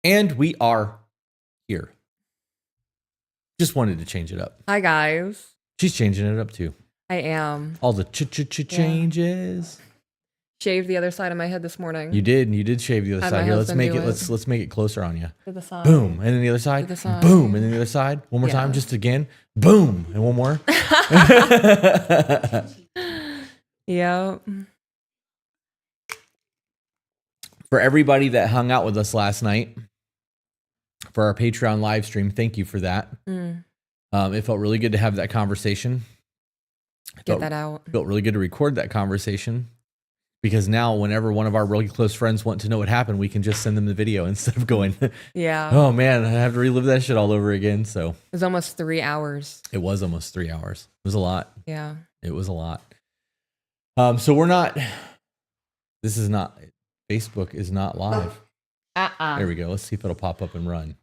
And we are here. Just wanted to change it up. Hi, guys. She's changing it up too. I am. All the changes. Shaved the other side of my head this morning. You did shave the other Had side. my Here, let's husband make do it. it. Let's make it closer on you. To the side. Boom, and then the other side. To the side. Boom, and then the other side. One more Yeah. time, just again. Boom, and one more. Yeah. For everybody that hung out with us last night for our Patreon live stream, thank you for that. It felt really good to have that conversation. Get that out. Felt really good to record that conversation because now whenever one of our really close friends want to know what happened, we can just send them the video instead of going, Yeah. oh man, I have to relive that shit all over again. So It was almost 3 hours. it was almost 3 hours. It was a lot. Yeah. It was a lot. So we're not, Facebook is not live. There we go. Let's see if it'll pop up and run.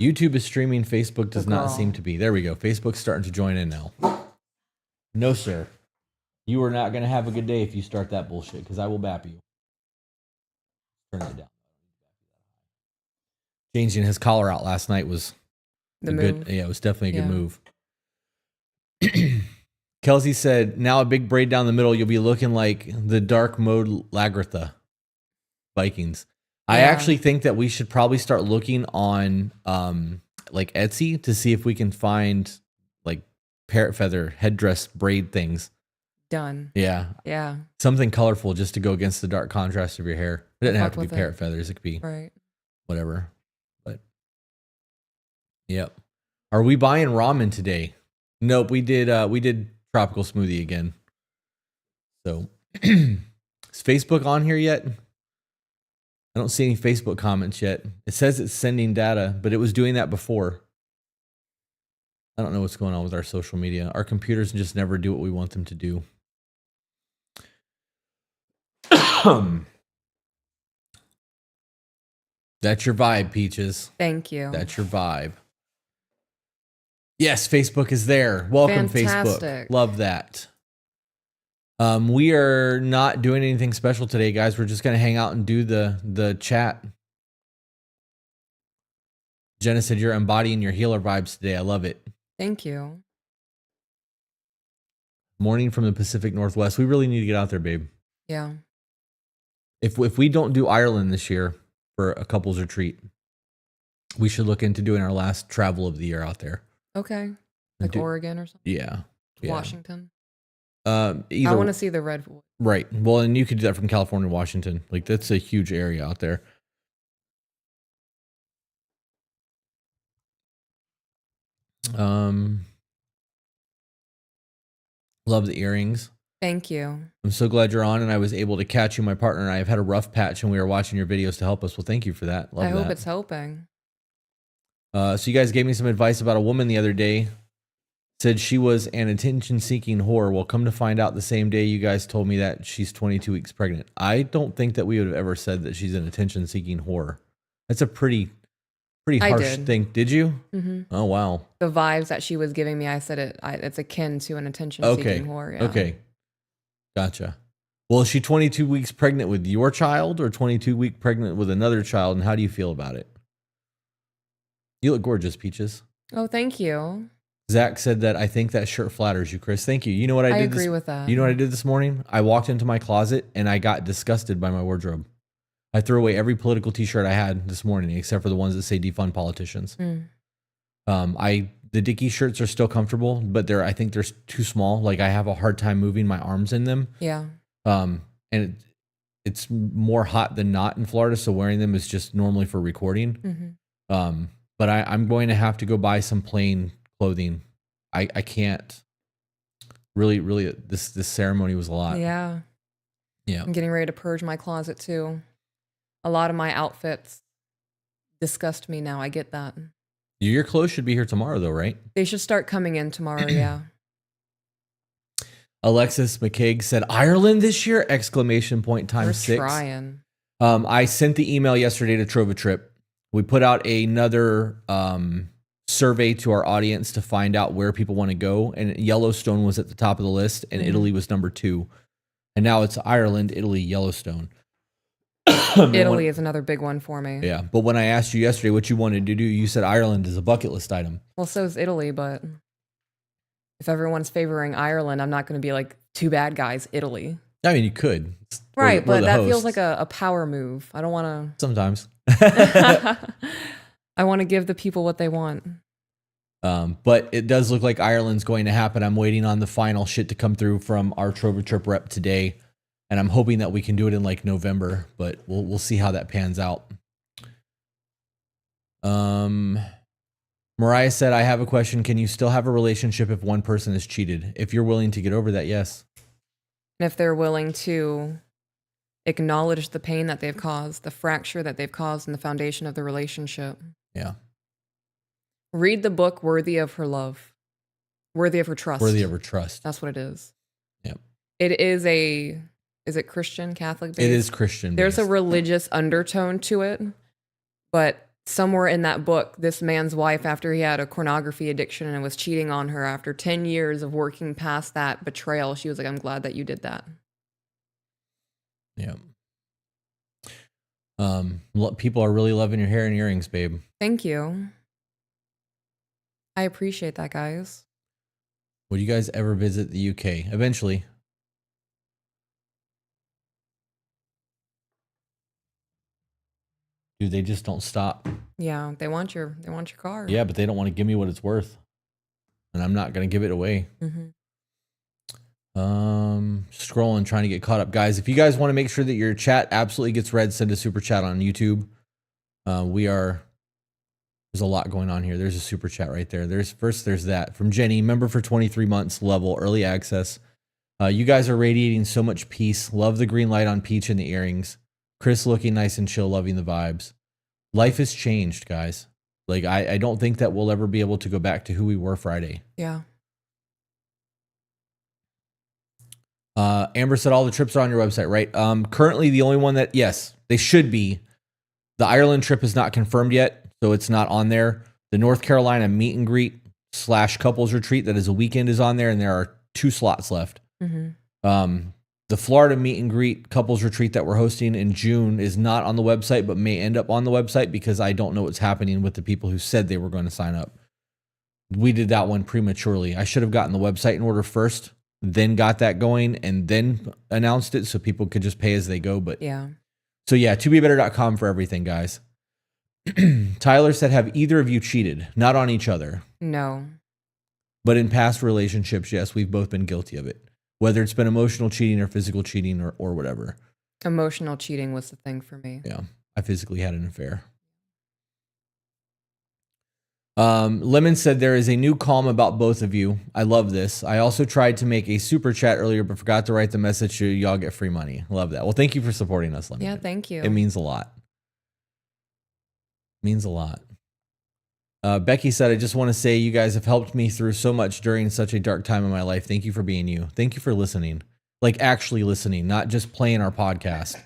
YouTube is streaming. Facebook does not seem to be. There we go. Facebook's starting to join in now. No, sir. You are not going to have a good day if you start that bullshit because I will bap you. Turn it down. Changing his collar out last night was good. Yeah, it was definitely a good move. Kelsey said, now a big braid down the middle, you'll be looking like the dark mode Lagartha Vikings. I actually think that we should probably start looking on like Etsy to see if we can find like parrot feather headdress braid things. Done. Yeah. Yeah. Something colorful just to go against the dark contrast of your hair. It doesn't have to be parrot feathers. It could be whatever. But yep. Are we buying ramen today? Nope. We did tropical smoothie again. So is Facebook on here yet? I don't see any Facebook comments yet. It says it's sending data, but it was doing that before. I don't know what's going on with our social media. Our computers just never do what we want them to do. That's your vibe, Peaches. Thank you. That's your vibe. Yes, Facebook is there. Welcome, Fantastic. Facebook. Love that. We are not doing anything special today, guys. We're just going to hang out and do the chat. Jenna said you're embodying your healer vibes today. I love it. Thank you. Morning from the Pacific Northwest. We really need to get out there, babe. Yeah. If we don't do Ireland this year for a couples retreat, we should look into doing our last travel of the year out there. Okay. Like Oregon or something? Yeah. Washington? I want to see the redwood. Right. Well, and you could do that from California to Washington. Like, that's a huge area out there. Love the earrings. Thank you. I'm so glad you're on, and I was able to catch you. My partner and I have had a rough patch, and we were watching your videos to help us. Well, thank you for that. Love I that. hope it's helping. So you guys gave me some advice about a woman the other day. Said she was an attention-seeking whore. Well, come to find out the same day you guys told me that she's 22 weeks pregnant. I don't think that we would have ever said that she's an attention-seeking whore. That's a pretty harsh thing. Did you? Mm-hmm. Oh, wow. The vibes that she was giving me, I said it's akin to an attention-seeking whore. Yeah. Okay. Gotcha. Well, is she 22 weeks pregnant with your child or 22 weeks pregnant with another child, and how do you feel about it? You look gorgeous, Peaches. Oh, thank you. Zach said that I think that shirt flatters you, Chris. Thank you. You know what I did? I agree with that. You know what I did this morning? I walked into my closet and I got disgusted by my wardrobe. I threw away every political t-shirt I had this morning, except for the ones that say defund politicians. The Dickie shirts are still comfortable, but I think they're too small. Like, I have a hard time moving my arms in them. Yeah. And it's more hot than not in Florida, so wearing them is just normally for recording. Mm-hmm. But I'm going to have to go buy some plain clothing. I can't really this ceremony was a lot. Yeah. I'm getting ready to purge my closet too. A lot of my outfits disgust me now. I get that. Your clothes should be here tomorrow though, right? They should start coming in tomorrow. Yeah. Alexis McCaig said Ireland this year! ! Times We're 6. trying. I sent the email yesterday to Trova Trip. We put out another survey to our audience to find out where people want to go, and Yellowstone was at the top of the list, and Italy was number 2, and now it's Ireland, Italy, Yellowstone. Italy is another big one for me. Yeah, but when I asked you yesterday what you wanted to do, you said Ireland is a bucket list item. Well, so is Italy, but if everyone's favoring Ireland, I'm not going to be like, too bad, guys, Italy. I mean, you could. Right, but that feels like a power move. I don't want to... Sometimes. I want to give the people what they want. But it does look like Ireland's going to happen. I'm waiting on the final shit to come through from our Trover Trip rep today. And I'm hoping that we can do it in like November, but we'll see how that pans out. Mariah said, I have a question. Can you still have a relationship if one person is cheated? If you're willing to get over that, yes. And if they're willing to acknowledge the pain that they've caused, the fracture that they've caused in the foundation of the relationship. Yeah. Read the book Worthy of Her Love. Worthy of Her Trust. Worthy of Her Trust. That's what it is. Yep. It is is it Christian, Catholic based? It is Christian. There's a religious undertone to it, but somewhere in that book, this man's wife, after he had a pornography addiction and was cheating on her, after 10 years of working past that betrayal, she was like, I'm glad that you did that. Yeah. People are really loving your hair and earrings, babe. Thank you. I appreciate that, guys. Would you guys ever visit the UK? Eventually. Dude, they just don't stop. Yeah, they want your car. Yeah, but they don't want to give me what it's worth. And I'm not going to give it away. Mm-hmm. Scrolling, trying to get caught up. Guys, if you guys want to make sure that your chat absolutely gets read, send a super chat on YouTube. There's a lot going on here. There's a super chat right there. There's that from Jenny, member for 23 months, level, early access. You guys are radiating so much peace. Love the green light on Peach and the earrings. Chris looking nice and chill, loving the vibes. Life has changed, guys. Like, I don't think that we'll ever be able to go back to who we were Friday. Yeah. Amber said all the trips are on your website, right? Currently, the only one that, yes, they should be. The Ireland trip is not confirmed yet, so it's not on there. The North Carolina meet and greet / couples retreat that is a weekend is on there, and there are 2 slots left. Mm-hmm. The Florida meet and greet couples retreat that we're hosting in June is not on the website, but may end up on the website because I don't know what's happening with the people who said they were going to sign up. We did that one prematurely. I should have gotten the website in order first, then got that going, and then announced it so people could just pay as they go. But yeah. So yeah, tobebetter.com for everything, guys. Tyler said, have either of you cheated? Not on each other. No. But in past relationships, yes, we've both been guilty of it. Whether it's been emotional cheating or physical cheating or whatever. Emotional cheating was the thing for me. Yeah, I physically had an affair. Lemon said, there is a new calm about both of you. I love this. I also tried to make a super chat earlier, but forgot to write the message to y'all get free money. Love that. Well, thank you for supporting us, Lemon. Yeah, thank you. It means a lot. Means a lot. Becky said, I just want to say you guys have helped me through so much during such a dark time in my life. Thank you for being you. Thank you for listening. Like actually listening, not just playing our podcast.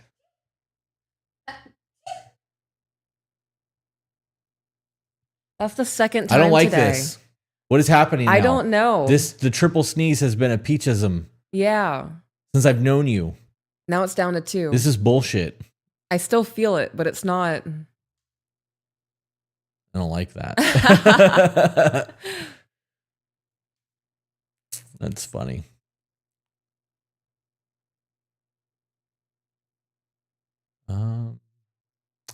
That's the second time I don't like today. this. What is happening now? I don't know. The triple sneeze has been a peachism. Yeah. Since I've known you. Now it's down to 2. This is bullshit. I still feel it, but it's not. I don't like that. That's funny.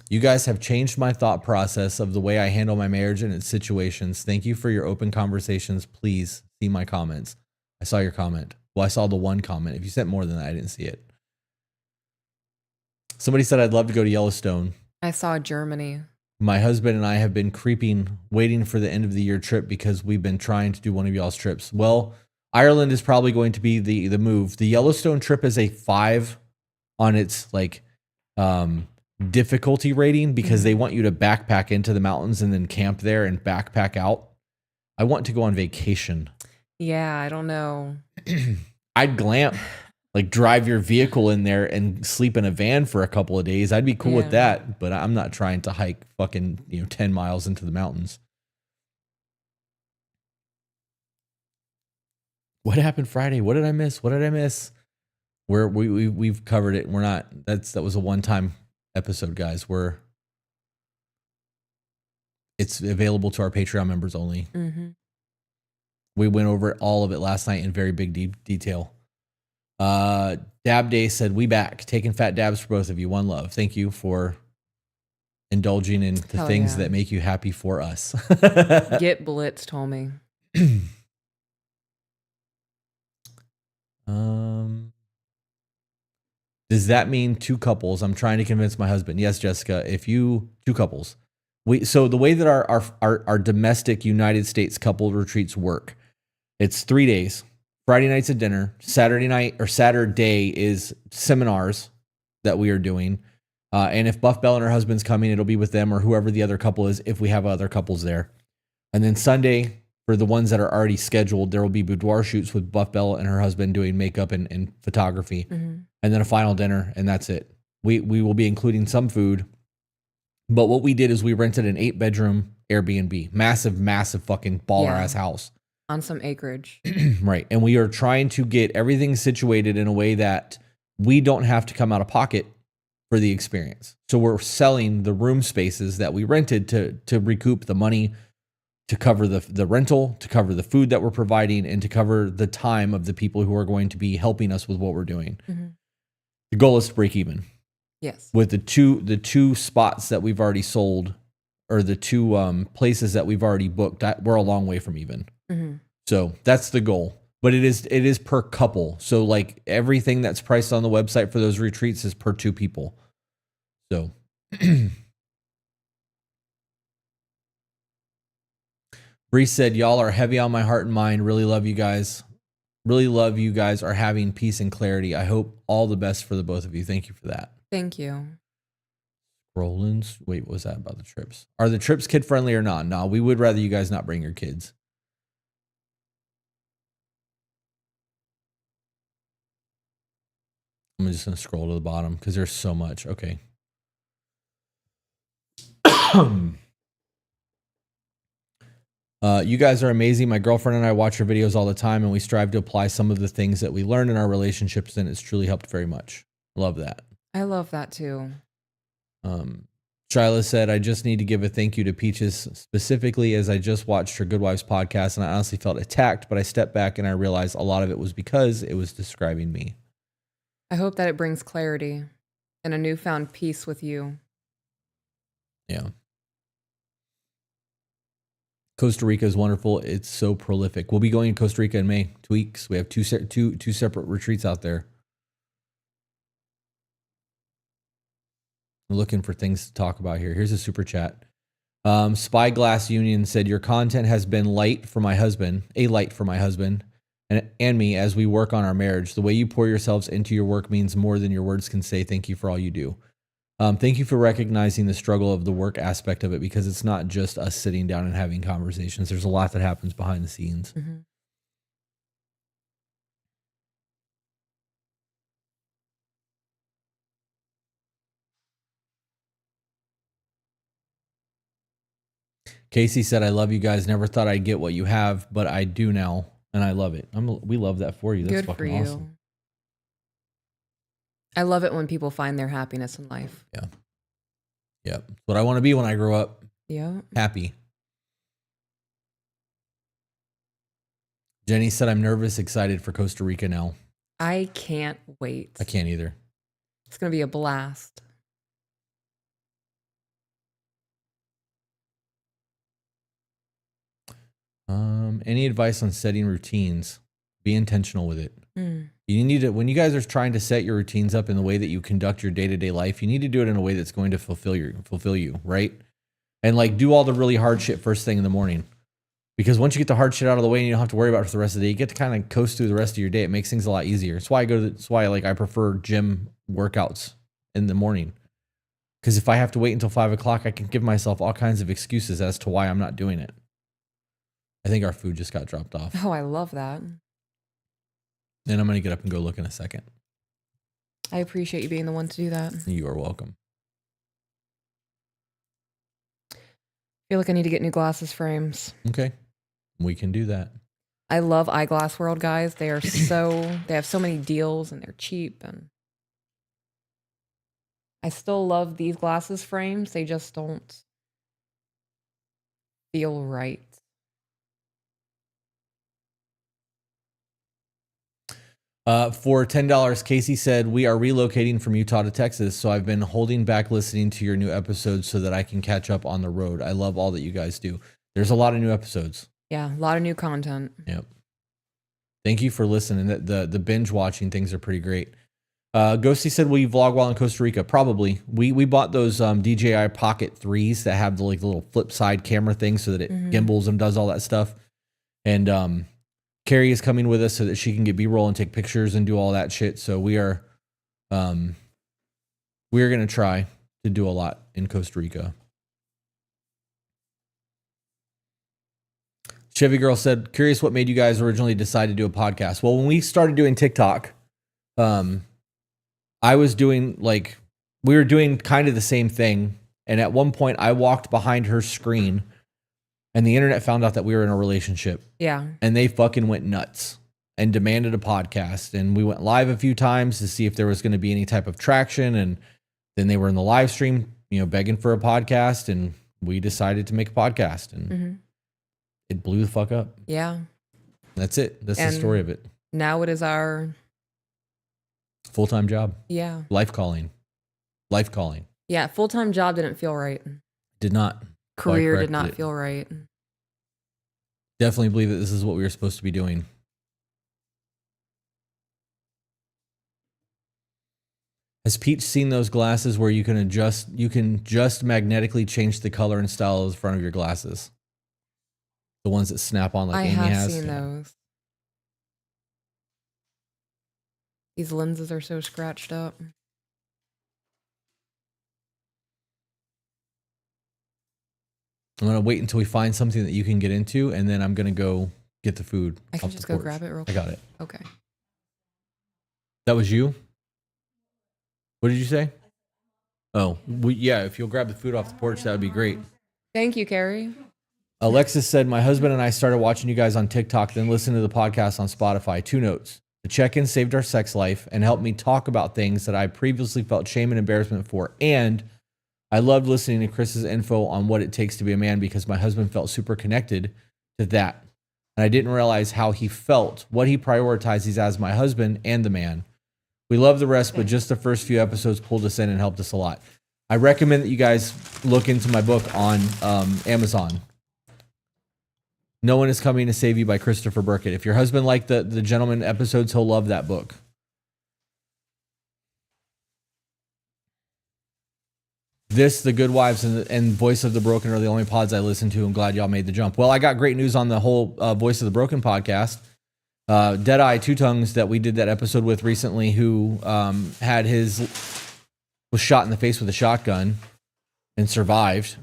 You guys have changed my thought process of the way I handle my marriage and its situations. Thank you for your open conversations. Please see my comments. I saw your comment. Well, I saw the one comment. If you sent more than that, I didn't see it. Somebody said I'd love to go to Yellowstone. I saw Germany. My husband and I have been creeping, waiting for the end of the year trip because we've been trying to do one of y'all's trips. Well, Ireland is probably going to be the move. The Yellowstone trip is a 5 on its difficulty rating because they want you to backpack into the mountains and then camp there and backpack out. I want to go on vacation. Yeah, I don't know. I'd glamp, like drive your vehicle in there and sleep in a van for a couple of days. I'd be cool with that, but I'm not trying to hike fucking 10 miles into the mountains. What happened Friday? What did I miss? We've covered it. We're not. That was a one-time episode, guys. It's available to our Patreon members only. Mm-hmm. We went over all of it last night in very big detail. Dab Day said, "We back, taking fat dabs for both of you. One love. Thank you for indulging in the things that make you happy for us." Get blitzed, homie. Does that mean 2 couples? I'm trying to convince my husband. Yes, Jessica. If you 2 couples, so the way that our domestic United States couple retreats work, it's 3 days. Friday night's a dinner. Saturday night or Saturday is seminars that we are doing. And if Buff Bell and her husband's coming, it'll be with them or whoever the other couple is, if we have other couples there. And then Sunday, for the ones that are already scheduled, there will be boudoir shoots with Buff Bell and her husband doing makeup and photography. Mm-hmm. And then a final dinner, and that's it. We will be including some food. But what we did is we rented an 8-bedroom Airbnb. Massive fucking baller-ass house. On some acreage. Right. And we are trying to get everything situated in a way that we don't have to come out of pocket for the experience. So we're selling the room spaces that we rented to recoup the money, to cover the rental, to cover the food that we're providing, and to cover the time of the people who are going to be helping us with what we're doing. Mm-hmm. The goal is to break even. Yes. With the two spots that we've already sold, or the 2 places that we've already booked, we're a long way from even. Mm-hmm. So that's the goal. But it is per couple. So like everything that's priced on the website for those retreats is per 2 people. So Bree said, "Y'all are heavy on my heart and mind. Really love you guys. Really love you guys are having peace and clarity. I hope all the best for the both of you." Thank you for that. Thank you. Rollins. Wait, what was that about the trips? Are the trips kid friendly or not? No, we would rather you guys not bring your kids. I'm just going to scroll to the bottom because there's so much. Okay. You guys are amazing. My girlfriend and I watch your videos all the time, and we strive to apply some of the things that we learn in our relationships, and it's truly helped very much. Love that. I love that too. Shyla said, "I just need to give a thank you to Peaches specifically, as I just watched her Good Wives podcast, and I honestly felt attacked, but I stepped back and I realized a lot of it was because it was describing me." I hope that it brings clarity and a newfound peace with you. Yeah. Costa Rica is wonderful. It's so prolific. We'll be going to Costa Rica in May, 2 weeks. We have two separate retreats out there. I'm looking for things to talk about here. Here's a super chat. Spyglass Union said, "Your content has been a light for my husband, and me as we work on our marriage. The way you pour yourselves into your work means more than your words can say. Thank you for all you do." Thank you for recognizing the struggle of the work aspect of it, because it's not just us sitting down and having conversations. There's a lot that happens behind the scenes. Mm-hmm. Casey said, "I love you guys. Never thought I'd get what you have, but I do now, and I love it." We love that for you. That's good fucking for you. Awesome. I love it when people find their happiness in life. Yeah. Yep. That's what I want to be when I grow up. Yeah. Happy. Jenny said, "I'm nervous, excited for Costa Rica now." I can't wait. I can't either. It's going to be a blast. Any advice on setting routines? Be intentional with it. You need to, when you guys are trying to set your routines up in the way that you conduct your day-to-day life, you need to do it in a way that's going to fulfill you, right? And like do all the really hard shit first thing in the morning. Because once you get the hard shit out of the way and you don't have to worry about it for the rest of the day, you get to kind of coast through the rest of your day. It makes things a lot easier. That's why I prefer gym workouts in the morning. Because if I have to wait until 5 o'clock, I can give myself all kinds of excuses as to why I'm not doing it. I think our food just got dropped off. Oh, I love that. And I'm going to get up and go look in a second. I appreciate you being the one to do that. You are welcome. I feel like I need to get new glasses frames. Okay. We can do that. I love Eyeglass World, guys. They have so many deals and they're cheap, and I still love these glasses frames. They just don't feel right. For $10, Casey said, we are relocating from Utah to Texas, so I've been holding back listening to your new episodes so that I can catch up on the road. I love all that you guys do. There's a lot of new episodes. Yeah, a lot of new content. Yep. Thank you for listening. The binge watching things are pretty great. Ghosty said, will you vlog while in Costa Rica? Probably. We bought those DJI Pocket 3s that have the little flip side camera thing so that it gimbals and does all that stuff. And Carrie is coming with us so that she can get B-roll and take pictures and do all that shit. So we are going to try to do a lot in Costa Rica. Chevy Girl said, curious what made you guys originally decide to do a podcast? Well, when we started doing TikTok, I was doing we were doing kind of the same thing. And at one point I walked behind her screen and the internet found out that we were in a relationship. Yeah. And they fucking went nuts and demanded a podcast. And we went live a few times to see if there was going to be any type of traction. And then they were in the live stream, begging for a podcast. And we decided to make a podcast and it blew the fuck up. Yeah. That's it. That's the story of it. Now it is our full-time job. Yeah. Life calling. Yeah. Full-time job didn't feel right. Did not. Career did not feel right. Definitely believe that this is what we were supposed to be doing. Has Peach seen those glasses where you can just magnetically change the color and style of the front of your glasses? The ones that snap on like Amy has? I have seen those. These lenses are so scratched up. I'm going to wait until we find something that you can get into, and then I'm going to go get the food. I can just go grab it real quick. I got it. Okay. That was you? What did you say? Oh, yeah, if you'll grab the food off the porch, that would be great. Thank you, Carrie. Alexis said, my husband and I started watching you guys on TikTok, then listened to the podcast on Spotify. 2 notes. The check-in saved our sex life and helped me talk about things that I previously felt shame and embarrassment for. And I loved listening to Chris's info on what it takes to be a man because my husband felt super connected to that. And I didn't realize how he felt, what he prioritizes as my husband and the man. We love the rest, but just the first few episodes pulled us in and helped us a lot. I recommend that you guys look into my book on Amazon. No One Is Coming to Save You by Christopher Burkett. If your husband liked the Gentleman episodes, he'll love that book. The Good Wives, and Voice of the Broken are the only pods I listen to. I'm glad y'all made the jump. Well, I got great news on the whole Voice of the Broken podcast. Deadeye Two Tongues that we did that episode with recently, who was shot in the face with a shotgun and survived,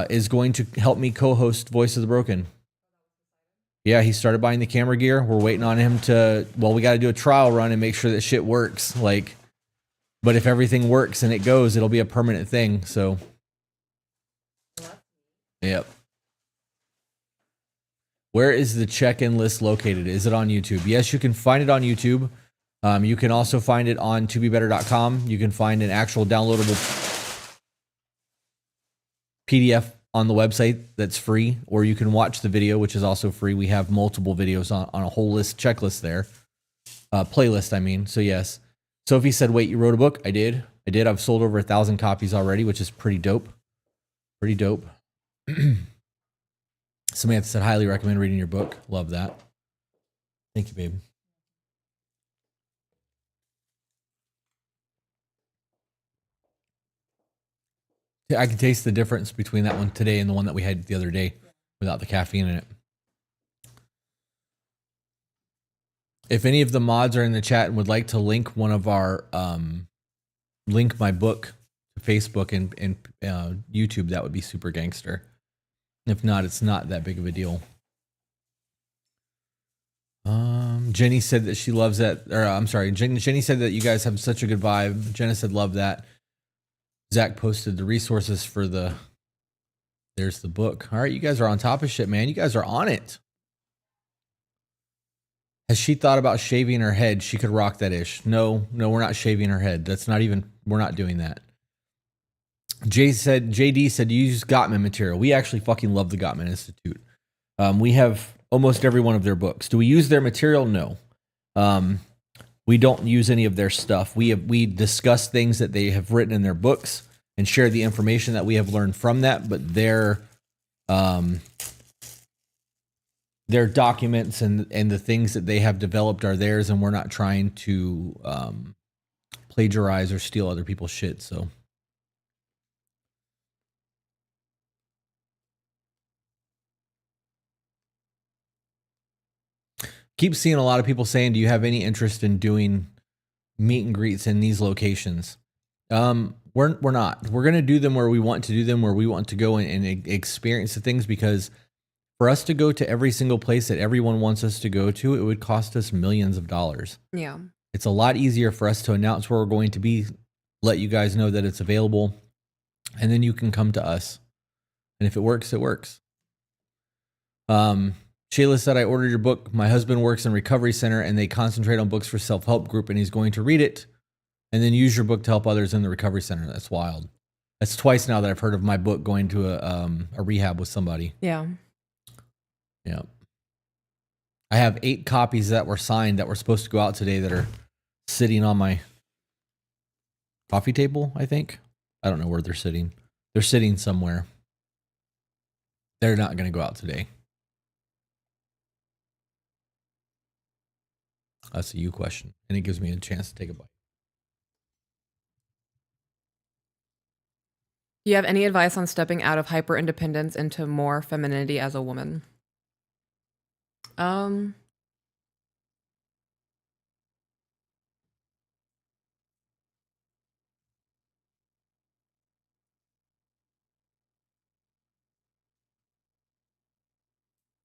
is going to help me co-host Voice of the Broken. Yeah, he started buying the camera gear. We're waiting on him we got to do a trial run and make sure that shit works. But if everything works and it goes, it'll be a permanent thing. So, yep. Where is the check-in list located? Is it on YouTube? Yes, you can find it on YouTube. You can also find it on tobebetter.com. You can find an actual downloadable PDF on the website that's free, or you can watch the video, which is also free. We have multiple videos on a whole checklist there. Playlist, I mean. So, yes. Sophie said, wait, you wrote a book? I did. I've sold over 1,000 copies already, which is pretty dope. Samantha said, highly recommend reading your book. Love that. Thank you, babe. I can taste the difference between that one today and the one that we had the other day without the caffeine in it. If any of the mods are in the chat and would like to link one of our, link my book to Facebook and YouTube, that would be super gangster. If not, it's not that big of a deal. Jenny said that she loves that, or I'm sorry, Jenny said that you guys have such a good vibe. Jenna said, love that. Zach posted the resources for there's the book. All right, you guys are on top of shit, man. You guys are on it. Has she thought about shaving her head? She could rock that ish. No, we're not shaving her head. We're not doing that. JD said you use Gottman material. We actually fucking love the Gottman Institute. We have almost every one of their books. Do we use their material? No. We don't use any of their stuff. We discuss things that they have written in their books and share the information that we have learned from that, but their documents and the things that they have developed are theirs, and we're not trying to plagiarize or steal other people's shit. So keep seeing a lot of people saying, do you have any interest in doing meet and greets in these locations? We're not. We're going to do them where we want to do them, where we want to go and experience the things, because for us to go to every single place that everyone wants us to go to, it would cost us millions of dollars. Yeah. It's a lot easier for us to announce where we're going to be, let you guys know that it's available, and then you can come to us. And if it works, it works. Shayla said, I ordered your book. My husband works in a recovery center and they concentrate on books for self-help group, and he's going to read it and then use your book to help others in the recovery center. That's wild. That's twice now that I've heard of my book going to a rehab with somebody. Yeah. Yeah. I have 8 copies that were signed that were supposed to go out today that are sitting on my coffee table, I think. I don't know where they're sitting. They're sitting somewhere. They're not going to go out today. That's a you question, and it gives me a chance to take a bite. Do you have any advice on stepping out of hyper independence into more femininity as a woman?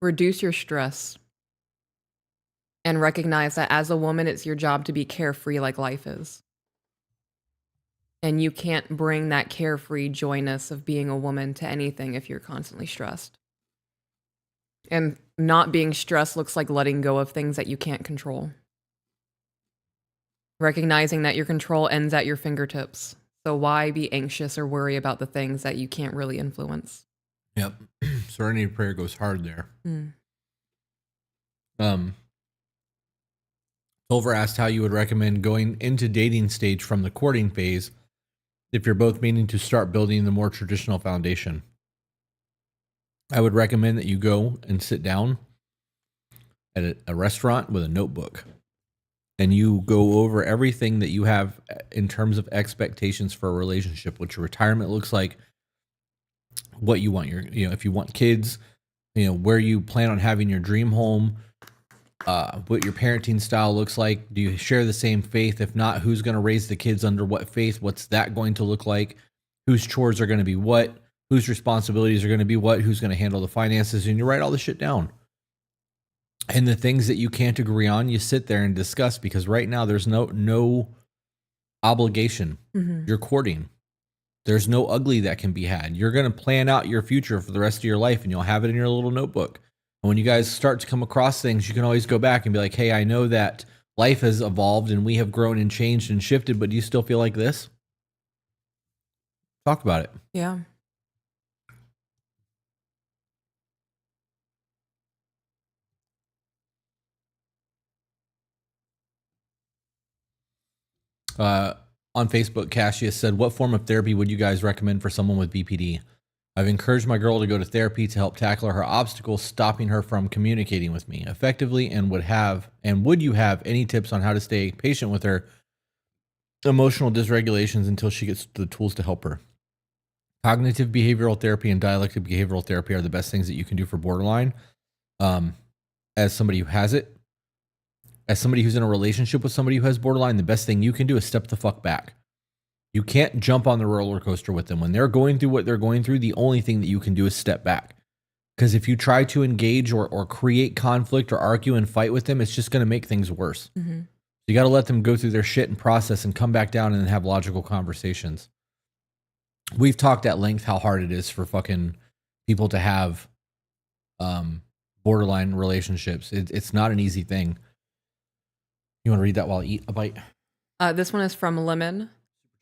Reduce your stress. And recognize that as a woman, it's your job to be carefree like life is. And you can't bring that carefree joyness of being a woman to anything if you're constantly stressed. And not being stressed looks like letting go of things that you can't control. Recognizing that your control ends at your fingertips. So why be anxious or worry about the things that you can't really influence? Yep. Serenity prayer goes hard there. Silver asked how you would recommend going into dating stage from the courting phase if you're both meaning to start building the more traditional foundation. I would recommend that you go and sit down at a restaurant with a notebook and you go over everything that you have in terms of expectations for a relationship, what your retirement looks like, what you want if you want kids, where you plan on having your dream home, what your parenting style looks like. Do you share the same faith? If not, who's going to raise the kids under what faith? What's that going to look like? Whose chores are going to be what? Whose responsibilities are going to be what? Who's going to handle the finances? And you write all this shit down. And the things that you can't agree on, you sit there and discuss, because right now there's no obligation. You're courting. There's no ugly that can be had. You're going to plan out your future for the rest of your life, and you'll have it in your little notebook. And when you guys start to come across things, you can always go back and be like, hey, I know that life has evolved and we have grown and changed and shifted, but do you still feel like this? Talk about it. Yeah. On Facebook, Cassius said, what form of therapy would you guys recommend for someone with BPD? I've encouraged my girl to go to therapy to help tackle her obstacles, stopping her from communicating with me effectively, and would you have any tips on how to stay patient with her emotional dysregulations until she gets the tools to help her? Cognitive behavioral therapy and dialectic behavioral therapy are the best things that you can do for borderline. As somebody who has it, as somebody who's in a relationship with somebody who has borderline, the best thing you can do is step the fuck back. You can't jump on the roller coaster with them. When they're going through what they're going through, the only thing that you can do is step back. Because if you try to engage or create conflict or argue and fight with them, it's just going to make things worse. You got to let them go through their shit and process and come back down and then have logical conversations. We've talked at length how hard it is for fucking people to have borderline relationships. It's not an easy thing. You want to read that while I eat a bite? This one is from Lemon.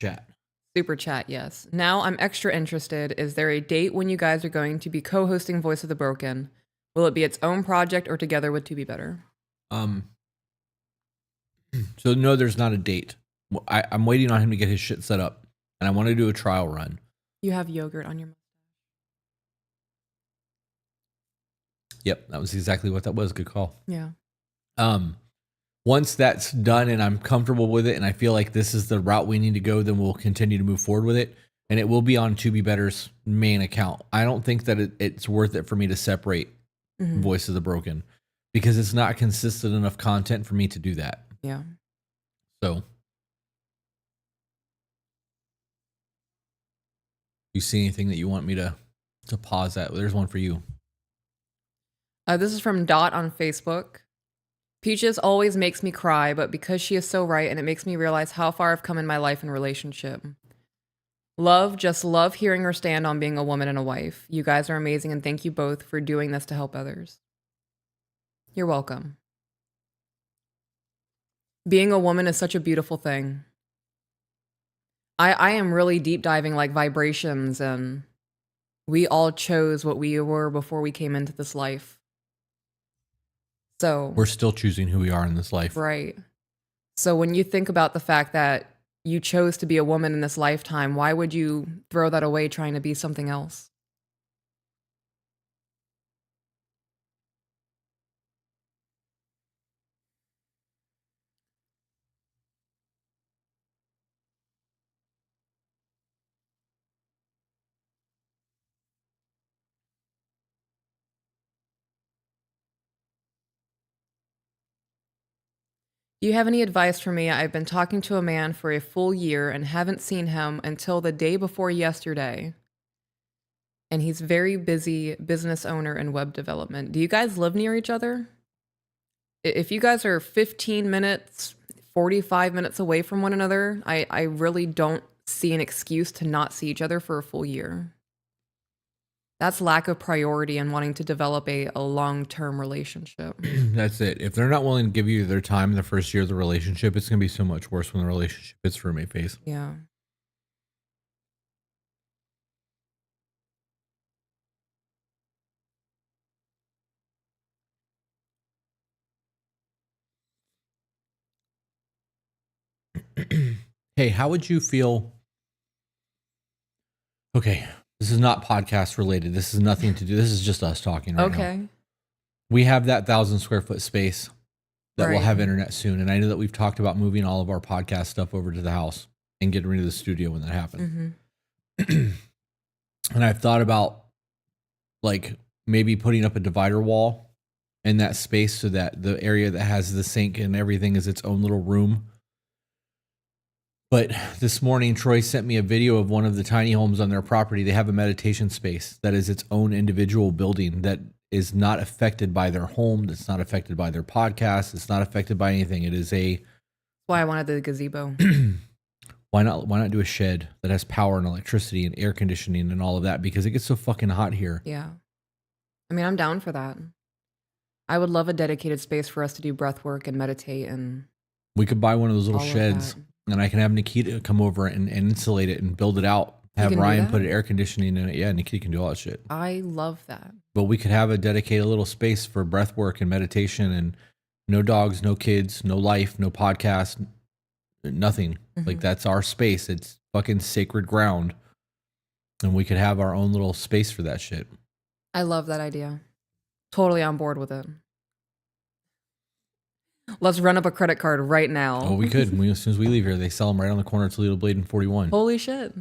Chat. Super chat, yes. Now I'm extra interested. Is there a date when you guys are going to be co-hosting Voice of the Broken? Will it be its own project or together with To Be Better? So no, there's not a date. I'm waiting on him to get his shit set up, and I want to do a trial run. You have yogurt on your mustache. Yep, that was exactly what that was. Good call. Yeah. Once that's done and I'm comfortable with it and I feel like this is the route we need to go, then we'll continue to move forward with it. And it will be on To Be Better's main account. I don't think that it's worth it for me to separate Voice of the Broken because it's not consistent enough content for me to do that. Yeah. So, you see anything that you want me to pause at? There's one for you. This is from Dot on Facebook. Peaches always makes me cry, but because she is so right and it makes me realize how far I've come in my life and relationship. Just love hearing her stand on being a woman and a wife. You guys are amazing and thank you both for doing this to help others. You're welcome. Being a woman is such a beautiful thing. I am really deep diving like vibrations, and we all chose what we were before we came into this life. So we're still choosing who we are in this life. Right. So when you think about the fact that you chose to be a woman in this lifetime, why would you throw that away trying to be something else? Do you have any advice for me? I've been talking to a man for a full year and haven't seen him until the day before yesterday. And he's very busy business owner and web development. Do you guys live near each other? If you guys are 15 minutes, 45 minutes away from one another, I really don't see an excuse to not see each other for a full year. That's lack of priority and wanting to develop a long-term relationship. That's it. If they're not willing to give you their time in the first year of the relationship, it's going to be so much worse when the relationship hits roommate phase. Yeah. Hey, how would you feel? Okay, this is not podcast related. This is nothing to do. This is just us talking right now. We have that 1,000 square foot space that will have internet soon. And I know that we've talked about moving all of our podcast stuff over to the house and getting rid of the studio when that happens. And I've thought about like maybe putting up a divider wall in that space so that the area that has the sink and everything is its own little room. But this morning, Troy sent me a video of one of the tiny homes on their property. They have a meditation space that is its own individual building that is not affected by their home. That's not affected by their podcast. It's not affected by anything. It is a... Why I wanted the gazebo. Why not do a shed that has power and electricity and air conditioning and all of that? Because it gets so fucking hot here. Yeah. I mean, I'm down for that. I would love a dedicated space for us to do breath work and meditate and... We could buy one of those little sheds. And I can have Nikita come over and insulate it and build it out. Have Ryan put air conditioning in it. Yeah, Nikita can do all that shit. I love that. But we could have a dedicated little space for breath work and meditation and no dogs, no kids, no life, no podcast, nothing. Like that's our space. It's fucking sacred ground. And we could have our own little space for that shit. I love that idea. Totally on board with it. Let's run up a credit card right now. Oh, we could. As soon as we leave here, they sell them right on the corner of Toledo Blade and 41. Holy shit.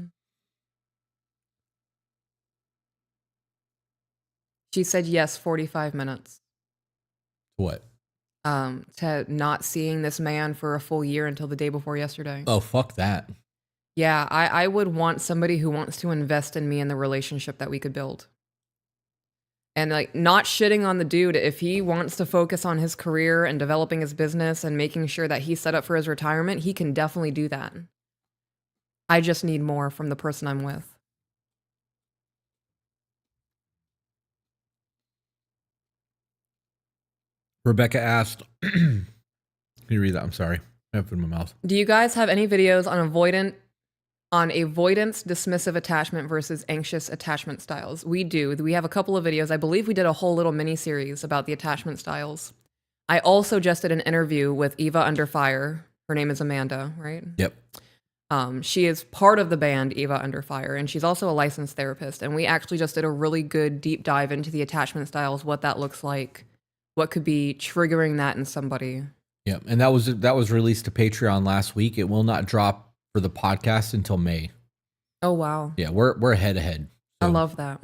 She said yes, 45 minutes. What? To not seeing this man for a full year until the day before yesterday. Oh, fuck that. Yeah, I would want somebody who wants to invest in me in the relationship that we could build. And like not shitting on the dude. If he wants to focus on his career and developing his business and making sure that he's set up for his retirement, he can definitely do that. I just need more from the person I'm with. Rebecca asked, can you read that? I'm sorry. I have it in my mouth. Do you guys have any videos on avoidant on avoidance, dismissive attachment versus anxious attachment styles. We do. We have a couple of videos. I believe we did a whole little mini series about the attachment styles. I also just did an interview with Eva Under Fire. Her name is Amanda, right? Yep. She is part of the band Eva Under Fire, and she's also a licensed therapist. And we actually just did a really good deep dive into the attachment styles, what that looks like, what could be triggering that in somebody. Yep. And that was released to Patreon last week. It will not drop for the podcast until May. Oh wow. Yeah, we're ahead. So. I love that.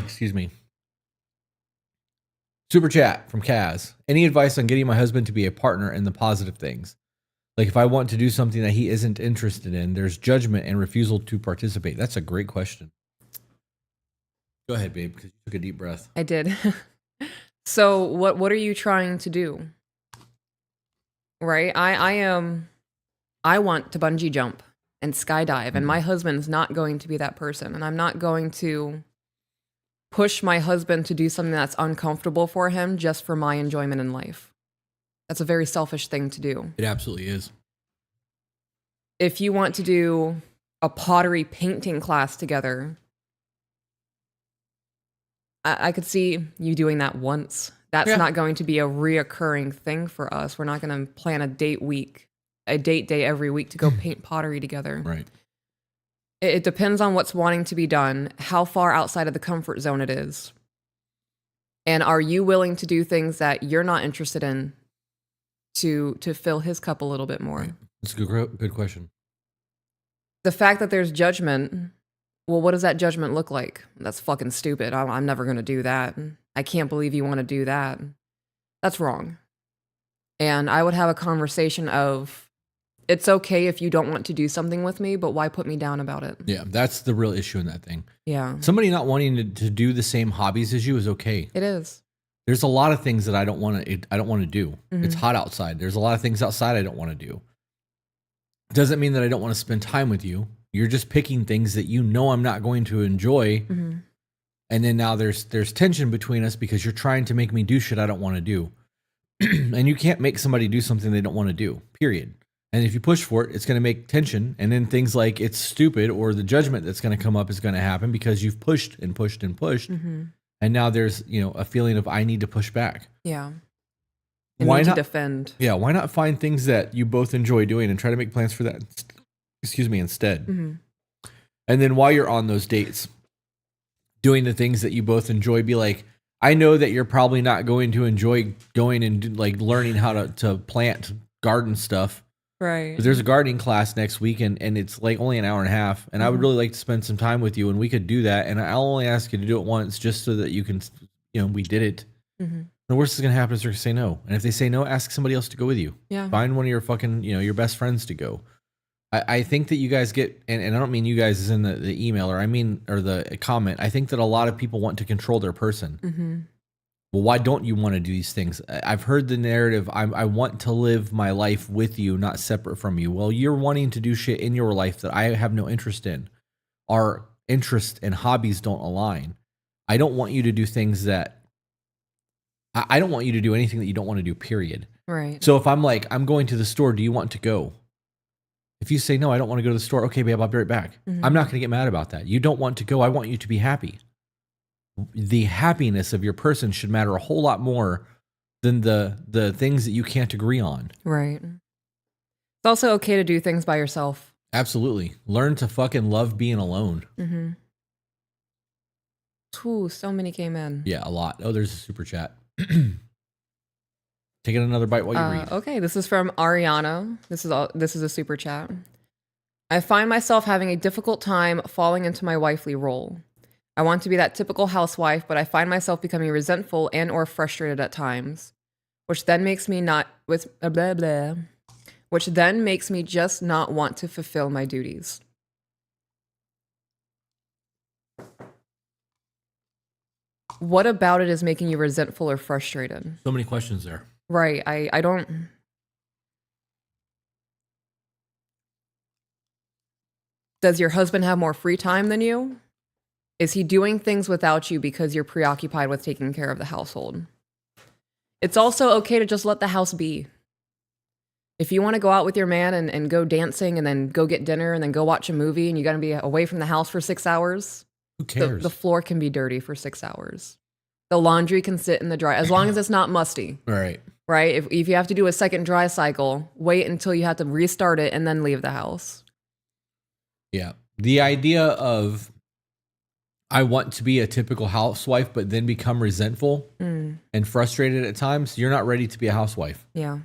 Excuse me. Super chat from Kaz. Any advice on getting my husband to be a partner in the positive things? Like if I want to do something that he isn't interested in, there's judgment and refusal to participate. That's a great question. Go ahead, babe, because you took a deep breath. I did. So what are you trying to do? Right? I want to bungee jump and skydive, and my husband's not going to be that person. And I'm not going to push my husband to do something that's uncomfortable for him just for my enjoyment in life. That's a very selfish thing to do. It absolutely is. If you want to do a pottery painting class together, I could see you doing that once. That's not going to be a reoccurring thing for us. We're not going to plan a date day every week to go paint pottery together. Right. It depends on what's wanting to be done, how far outside of the comfort zone it is. And are you willing to do things that you're not interested in to fill his cup a little bit more? Right. That's a good question. The fact that there's judgment, well, what does that judgment look like? That's fucking stupid. I'm never going to do that. I can't believe you want to do that. That's wrong. And I would have a conversation of, it's okay if you don't want to do something with me, but why put me down about it? Yeah, that's the real issue in that thing. Yeah. Somebody not wanting to do the same hobbies as you is okay. It is. There's a lot of things that I don't want to do. Mm-hmm. It's hot outside. There's a lot of things outside I don't want to do. Doesn't mean that I don't want to spend time with you. You're just picking things that you know I'm not going to enjoy. Mm-hmm. And then now there's tension between us because you're trying to make me do shit I don't want to do. And you can't make somebody do something they don't want to do, period. And if you push for it, it's going to make tension. And then things like it's stupid or the judgment that's going to come up is going to happen because you've pushed and pushed and pushed. Mm-hmm. And now there's, a feeling of I need to push back. Yeah. Why not defend? Yeah. Why not find things that you both enjoy doing and try to make plans for that? Instead. Mm-hmm. And then while you're on those dates, doing the things that you both enjoy, be like, I know that you're probably not going to enjoy going and learning how to plant garden stuff. Right. But there's a gardening class next week and it's only an hour and a half. And I would really like to spend some time with you and we could do that. And I'll only ask you to do it once just so that you can, we did it. Mm-hmm. The worst that's going to happen is they're going to say no. And if they say no, ask somebody else to go with you. Yeah. Find one of your fucking, your best friends to go. I think that you guys get, and I don't mean you guys as in the email or the comment. I think that a lot of people want to control their person. Mm-hmm. Well, why don't you want to do these things? I've heard the narrative, I want to live my life with you, not separate from you. Well, you're wanting to do shit in your life that I have no interest in. Our interests and hobbies don't align. I don't want you to do things that, I don't want you to do anything that you don't want to do, period. Right. So if I'm like, I'm going to the store, do you want to go? If you say, no, I don't want to go to the store. Okay, babe, I'll be right back. Mm-hmm. I'm not going to get mad about that. You don't want to go. I want you to be happy. The happiness of your person should matter a whole lot more than the things that you can't agree on. Right. It's also okay to do things by yourself. Absolutely. Learn to fucking love being alone. Mm-hmm. Ooh, so many came in. Yeah, a lot. Oh, there's a super chat. Taking another bite while you read. Okay, this is from Ariana. This is a super chat. I find myself having a difficult time falling into my wifely role. I want to be that typical housewife, but I find myself becoming resentful and or frustrated at times, which then makes me just not want to fulfill my duties. What about it is making you resentful or frustrated? So many questions there. Right. I don't. Does your husband have more free time than you? Is he doing things without you because you're preoccupied with taking care of the household? It's also okay to just let the house be. If you want to go out with your man and go dancing and then go get dinner and then go watch a movie and you got to be away from the house for 6 hours, who cares? The floor can be dirty for 6 hours. The laundry can sit in the dry as long as it's not musty. Right. Right? If you have to do a second dry cycle, wait until you have to restart it and then leave the house. Yeah. The idea of I want to be a typical housewife, but then become resentful and frustrated at times. You're not ready to be a housewife. Yeah.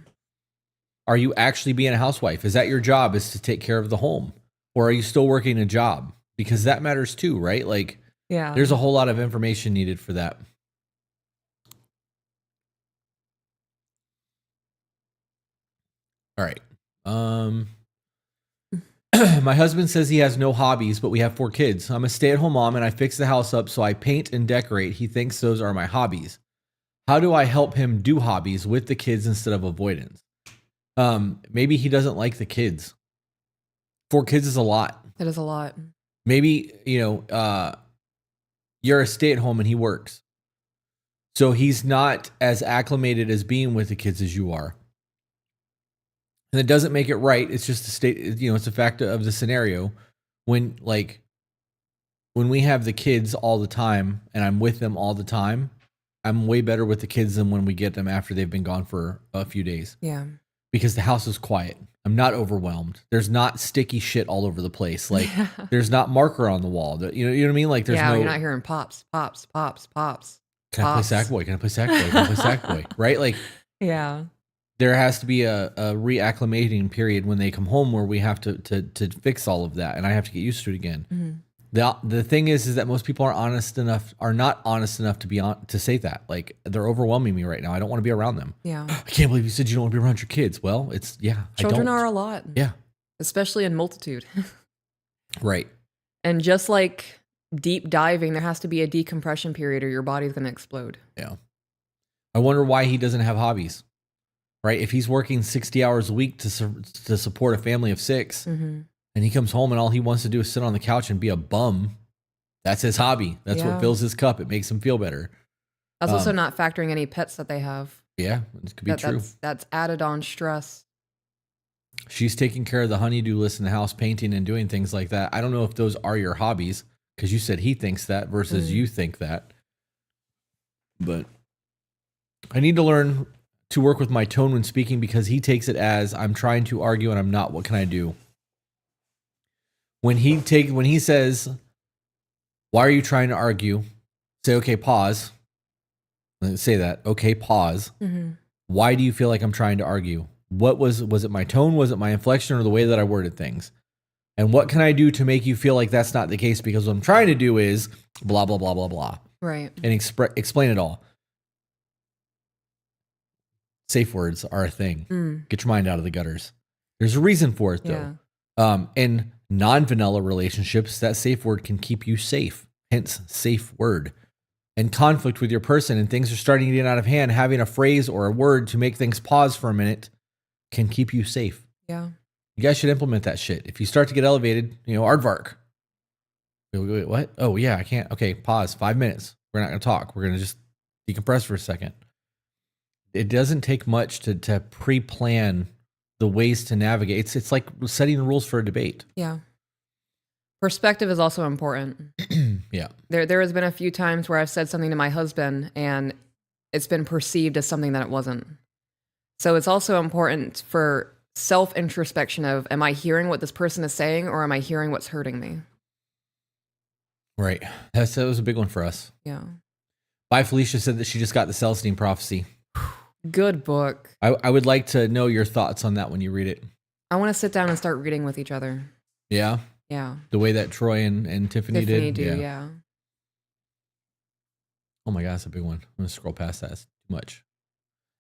Are you actually being a housewife? Is that your job, is to take care of the home? Or are you still working a job? Because that matters too, right? Like, yeah, there's a whole lot of information needed for that. All right. My husband says he has no hobbies, but we have 4 kids. I'm a stay-at-home mom and I fix the house up, so I paint and decorate. He thinks those are my hobbies. How do I help him do hobbies with the kids instead of avoidance? Maybe he doesn't like the kids. 4 kids is a lot. That is a lot. Maybe, you're a stay-at-home and he works. So he's not as acclimated as being with the kids as you are. And it doesn't make it right. It's just a state, it's a fact of the scenario. When we have the kids all the time and I'm with them all the time, I'm way better with the kids than when we get them after they've been gone for a few days. Yeah. Because the house is quiet. I'm not overwhelmed. There's not sticky shit all over the place. Like there's not marker on the wall. You know what I mean? Like there's you're not hearing pops, pops, pops, pops. Can I play Sackboy? Can I play Sackboy? Can I play Sackboy? Right? Like, yeah. There has to be a reacclimating period when they come home where we have to fix all of that, and I have to get used to it again. Mm-hmm. The thing is that most people are not honest enough to say that. Like, they're overwhelming me right now. I don't want to be around them. Yeah. I can't believe you said you don't want to be around your kids. Well, children are a lot. Yeah. Especially in multitude. Right. And just like deep diving, there has to be a decompression period or your body's going to explode. Yeah. I wonder why he doesn't have hobbies. Right? If he's working 60 hours a week to support a family of 6, and he comes home and all he wants to do is sit on the couch and be a bum, that's his hobby. That's what fills his cup. It makes him feel better. That's also not factoring any pets that they have. Yeah, it could be true. That's added on stress. She's taking care of the honeydew list in the house, painting and doing things like that. I don't know if those are your hobbies, because you said he thinks that versus you think that. But I need to learn to work with my tone when speaking, because he takes it as I'm trying to argue and I'm not. What can I do? When he says, "Why are you trying to argue?" Say, "Okay, pause." Say that. "Okay, pause." Mm-hmm. Why do you feel like I'm trying to argue? What was it my tone? Was it my inflection, or the way that I worded things? And what can I do to make you feel like that's not the case? Because what I'm trying to do is blah, blah, blah, blah, blah. Right. And explain it all. Safe words are a thing. Get your mind out of the gutters. There's a reason for it, though. Yeah. In non-vanilla relationships, that safe word can keep you safe. Hence, safe word. In conflict with your person and things are starting to get out of hand, having a phrase or a word to make things pause for a minute can keep you safe. Yeah. You guys should implement that shit. If you start to get elevated, aardvark. Wait, what? Oh, yeah, I can't. Okay, pause. 5 minutes. We're not going to talk. We're going to just decompress for a second. It doesn't take much to pre-plan the ways to navigate. It's like setting the rules for a debate. Yeah. Perspective is also important. Yeah. There has been a few times where I've said something to my husband and it's been perceived as something that it wasn't. So it's also important for self-introspection of, am I hearing what this person is saying, or am I hearing what's hurting me? Right. That was a big one for us. Yeah. Bye, Felicia said that she just got the Celestine Prophecy. Good book. I would like to know your thoughts on that when you read it. I want to sit down and start reading with each other. Yeah? Yeah. The way that Troy and Tiffany did? Yeah. Oh my God, that's a big one. I'm going to scroll past that. It's too much.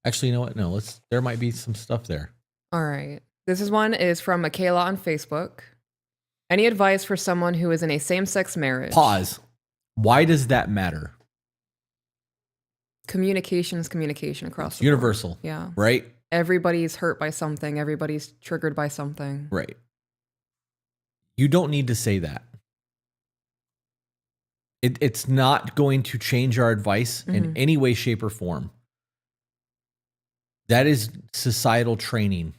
Actually, you know what? No, there might be some stuff there. All right. This one is from Michaela on Facebook. Any advice for someone who is in a same-sex marriage? Pause. Why does that matter? Communication is communication across the universal. board. Yeah. Right? Everybody's hurt by something. Everybody's triggered by something. Right. You don't need to say that. It's not going to change our advice in any way, shape, or form. That is societal training.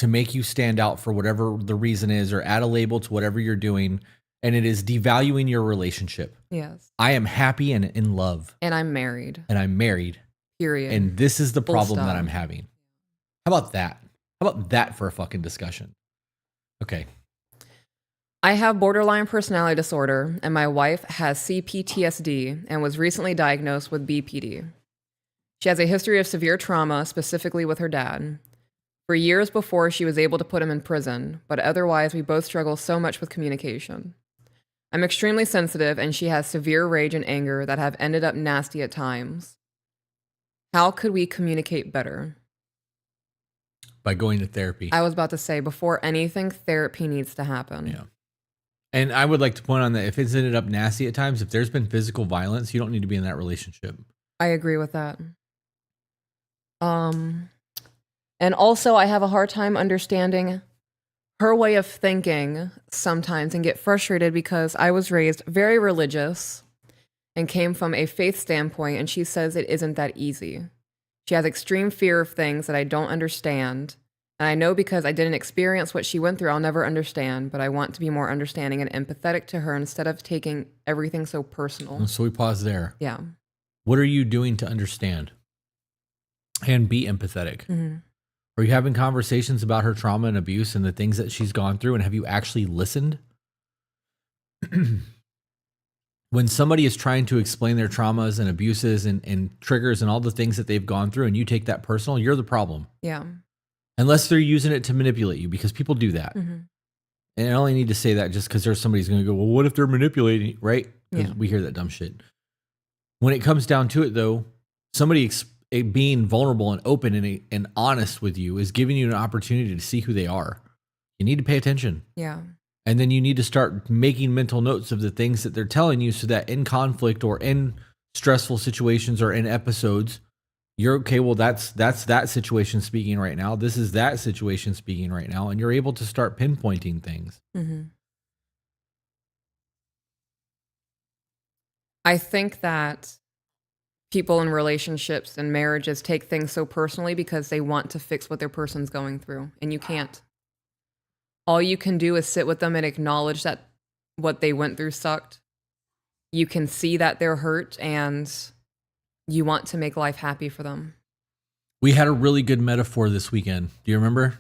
to make you stand out for whatever the reason is, or add a label to whatever you're doing, and it is devaluing your relationship. Yes. I am happy and in love. And I'm married. Period. And this is the problem that I'm having. How about that? How about that for a fucking discussion? Okay. I have borderline personality disorder, and my wife has CPTSD and was recently diagnosed with BPD. She has a history of severe trauma, specifically with her dad. For years before she was able to put him in prison, but otherwise we both struggle so much with communication. I'm extremely sensitive, and she has severe rage and anger that have ended up nasty at times. How could we communicate better? By going to therapy. I was about to say, before anything, therapy needs to happen. Yeah. And I would like to point on that if it's ended up nasty at times, if there's been physical violence, you don't need to be in that relationship. I agree with that. And also I have a hard time understanding her way of thinking sometimes and get frustrated because I was raised very religious and came from a faith standpoint, and she says it isn't that easy. She has extreme fear of things that I don't understand. And I know because I didn't experience what she went through, I'll never understand, but I want to be more understanding and empathetic to her instead of taking everything so personal. So we pause there. Yeah. What are you doing to understand and be empathetic? Mm-hmm. Are you having conversations about her trauma and abuse and the things that she's gone through? And have you actually listened? When somebody is trying to explain their traumas and abuses and triggers and all the things that they've gone through, and you take that personal, you're the problem. Yeah. Unless they're using it to manipulate you, because people do that. Mm-hmm. And I only need to say that just because there's somebody's going to go, well, what if they're manipulating, right? Because we hear that dumb shit. When it comes down to it, though, somebody being vulnerable and open and honest with you is giving you an opportunity to see who they are. You need to pay attention. Yeah. And then you need to start making mental notes of the things that they're telling you so that in conflict or in stressful situations or in episodes, you're okay. Well, that's that situation speaking right now. This is that situation speaking right now. And you're able to start pinpointing things. Mm-hmm. I think that people in relationships and marriages take things so personally because they want to fix what their person's going through. And you can't. All you can do is sit with them and acknowledge that what they went through sucked. You can see that they're hurt and you want to make life happy for them. We had a really good metaphor this weekend. Do you remember?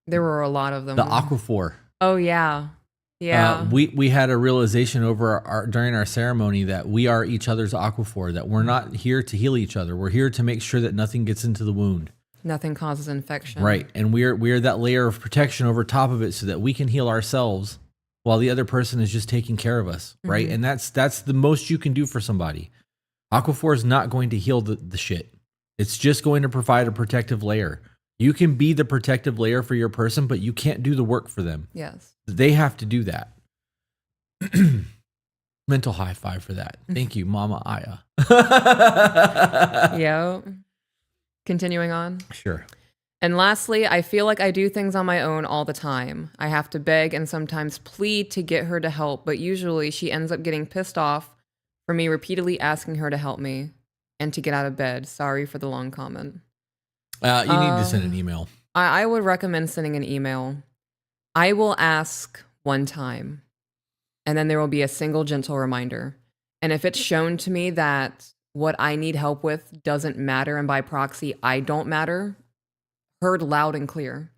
There were a lot of them. The aquaphor. Oh, yeah. Yeah. We had a realization during our ceremony that we are each other's aquaphor, that we're not here to heal each other. We're here to make sure that nothing gets into the wound. Nothing causes infection. Right. And we're that layer of protection over top of it so that we can heal ourselves while the other person is just taking care of us. Mm-hmm. Right. And that's the most you can do for somebody. Aquaphor is not going to heal the shit. It's just going to provide a protective layer. You can be the protective layer for your person, but you can't do the work for them. Yes. They have to do that. Mental high five for that. Thank you, Mama Aya. Yeah. Continuing on. Sure. And lastly, I feel like I do things on my own all the time. I have to beg and sometimes plead to get her to help, but usually she ends up getting pissed off for me repeatedly asking her to help me and to get out of bed. Sorry for the long comment. You need to send an email. I would recommend sending an email. I will ask one time, and then there will be a single gentle reminder. And if it's shown to me that what I need help with doesn't matter, and by proxy, I don't matter, heard loud and clear.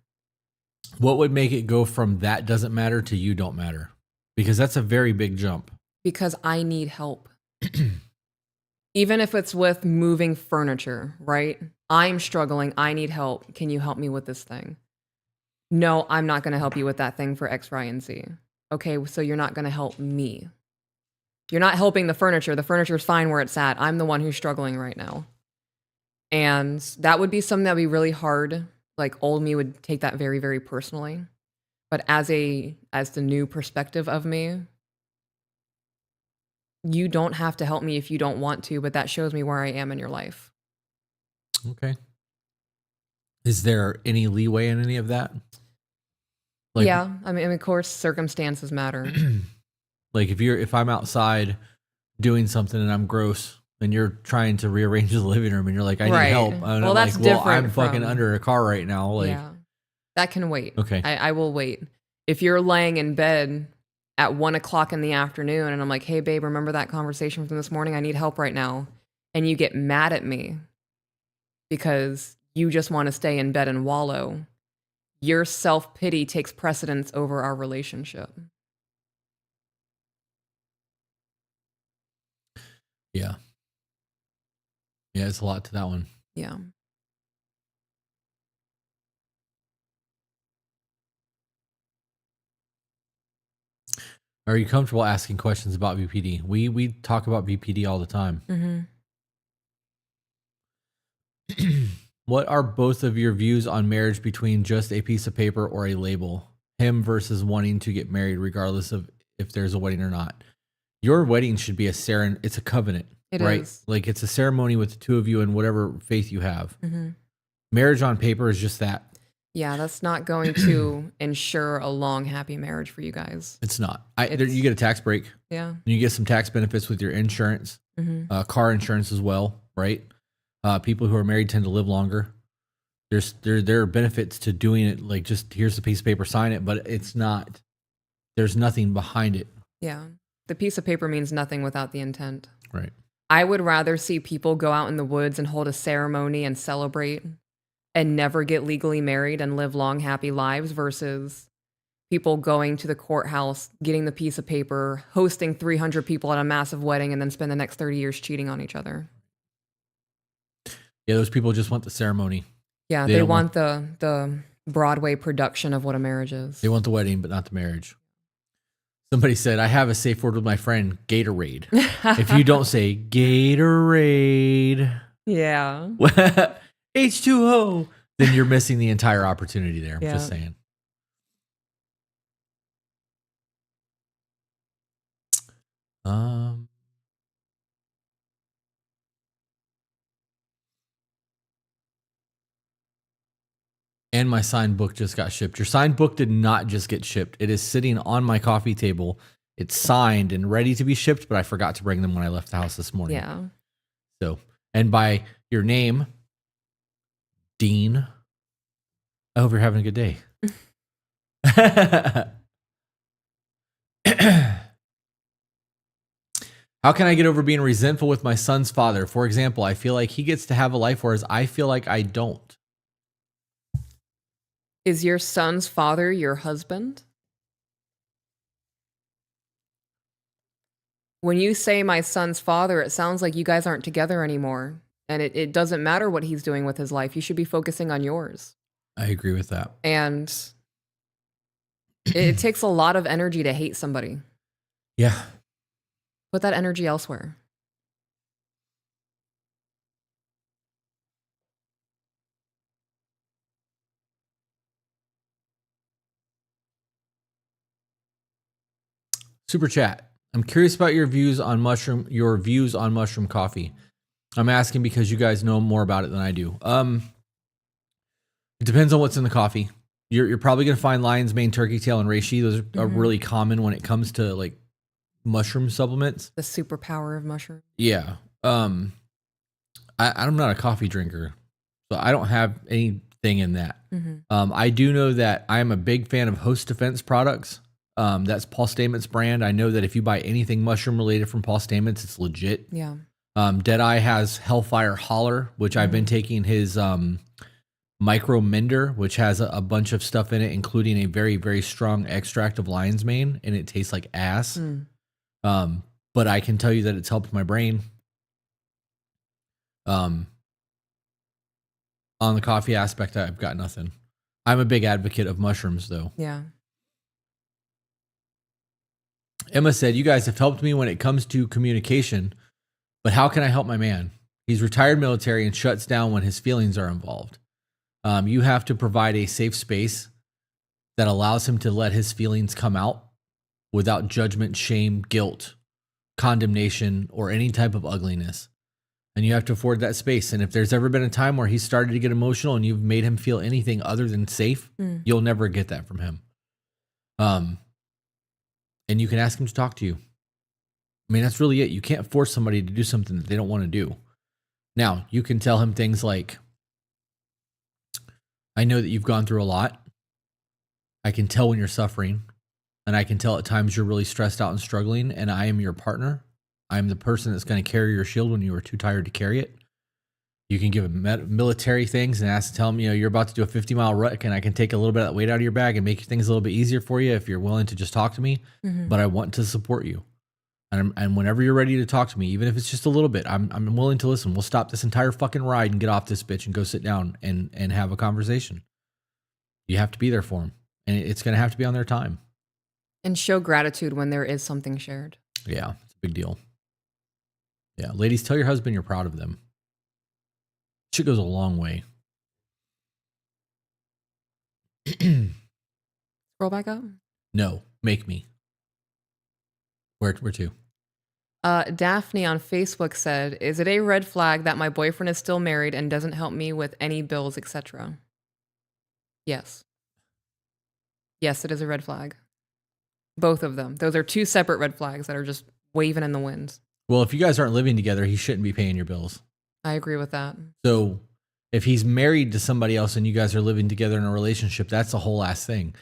What would make it go from that doesn't matter to you don't matter? Because that's a very big jump. Because I need help. Even if it's with moving furniture, right? I'm struggling. I need help. Can you help me with this thing? No, I'm not going to help you with that thing for X, Y, and Z. Okay, so you're not going to help me. You're not helping the furniture. The furniture is fine where it's at. I'm the one who's struggling right now. And that would be something that would be really hard. Like old me would take that very, very personally. But as the new perspective of me, you don't have to help me if you don't want to, but that shows me where I am in your life. Okay. Is there any leeway in any of that? Yeah. I mean, of course, circumstances matter. Like if I'm outside doing something and I'm gross and you're trying to rearrange the living room and you're like, I need help. And well, that's different. I'm fucking under a car right now. Like, yeah. That can wait. Okay. I will wait. If you're laying in bed at 1:00 in the afternoon and I'm like, hey, babe, remember that conversation from this morning? I need help right now. And you get mad at me because you just want to stay in bed and wallow. Your self-pity takes precedence over our relationship. Yeah. Yeah, it's a lot to that one. Yeah. Are you comfortable asking questions about BPD? We talk about BPD all the time. Mm-hmm. What are both of your views on marriage between just a piece of paper or a label? Him versus wanting to get married regardless of if there's a wedding or not. Your wedding should be it's a covenant, right? Is. Like it's a ceremony with the two of you and whatever faith you have. Mm-hmm. Marriage on paper is just that. Yeah, that's not going to ensure a long, happy marriage for you guys. It's not. You get a tax break. Yeah. And you get some tax benefits with your insurance, car insurance as well, right? People who are married tend to live longer. There are benefits to doing it. Like just here's the piece of paper, sign it, but it's not. There's nothing behind it. Yeah, the piece of paper means nothing without the intent. Right. I would rather see people go out in the woods and hold a ceremony and celebrate and never get legally married and live long, happy lives versus people going to the courthouse, getting the piece of paper, hosting 300 people at a massive wedding, and then spend the next 30 years cheating on each other. Yeah, those people just want the ceremony. Yeah, they want the Broadway production of what a marriage is. They want the wedding, but not the marriage. Somebody said, I have a safe word with my friend, Gatorade. If you don't say Gatorade, yeah, H2O, then you're missing the entire opportunity there. Yeah. Just saying. And my signed book just got shipped. Your signed book did not just get shipped. It is sitting on my coffee table. It's signed and ready to be shipped, but I forgot to bring them when I left the house this morning. Yeah. So, and by your name, Dean, I hope you're having a good day. How can I get over being resentful with my son's father? For example, I feel like he gets to have a life, whereas I feel like I don't. Is your son's father your husband? When you say my son's father, it sounds like you guys aren't together anymore. And it doesn't matter what he's doing with his life. You should be focusing on yours. I agree with that. And it takes a lot of energy to hate somebody. Yeah. Put that energy elsewhere. Super chat. I'm curious about your views on mushroom coffee. I'm asking because you guys know more about it than I do. It depends on what's in the coffee. You're probably going to find lion's mane, turkey tail, and reishi. Those are really common when it comes to like mushroom supplements. The superpower of mushroom. Yeah. I'm not a coffee drinker, so I don't have anything in that. I do know that I am a big fan of Host Defense products. That's Paul Stament's brand. I know that if you buy anything mushroom related from Paul Stament's, it's legit. Yeah. Deadeye has Hellfire Holler, which I've been taking his Micro Mender, which has a bunch of stuff in it, including a very, very strong extract of lion's mane, and it tastes like ass. But I can tell you that it's helped my brain. On the coffee aspect, I've got nothing. I'm a big advocate of mushrooms, though. Yeah. Emma said, you guys have helped me when it comes to communication, but how can I help my man? He's retired military and shuts down when his feelings are involved. You have to provide a safe space that allows him to let his feelings come out without judgment, shame, guilt, condemnation, or any type of ugliness. And you have to afford that space. And if there's ever been a time where he started to get emotional and you've made him feel anything other than safe, you'll never get that from him. And you can ask him to talk to you. I mean, that's really it. You can't force somebody to do something that they don't want to do. Now, you can tell him things like, I know that you've gone through a lot. I can tell when you're suffering, and I can tell at times you're really stressed out and struggling, and I am your partner. I'm the person that's going to carry your shield when you are too tired to carry it. You can give them military things and tell them, you're about to do a 50-mile rut, and I can take a little bit of that weight out of your bag and make things a little bit easier for you if you're willing to just talk to me. Mm-hmm. But I want to support you. And whenever you're ready to talk to me, even if it's just a little bit, I'm willing to listen. We'll stop this entire fucking ride and get off this bitch and go sit down and have a conversation. You have to be there for them. And it's going to have to be on their time. And show gratitude when there is something shared. Yeah, it's a big deal. Yeah, ladies, tell your husband you're proud of them. Shit goes a long way. Scroll back up. No, make me. Where to? Daphne on Facebook said, "Is it a red flag that my boyfriend is still married and doesn't help me with any bills, etc.?" Yes. Yes, it is a red flag. Both of them. Those are two separate red flags that are just waving in the winds. Well, if you guys aren't living together, he shouldn't be paying your bills. I agree with that. So if he's married to somebody else and you guys are living together in a relationship, that's a whole ass thing.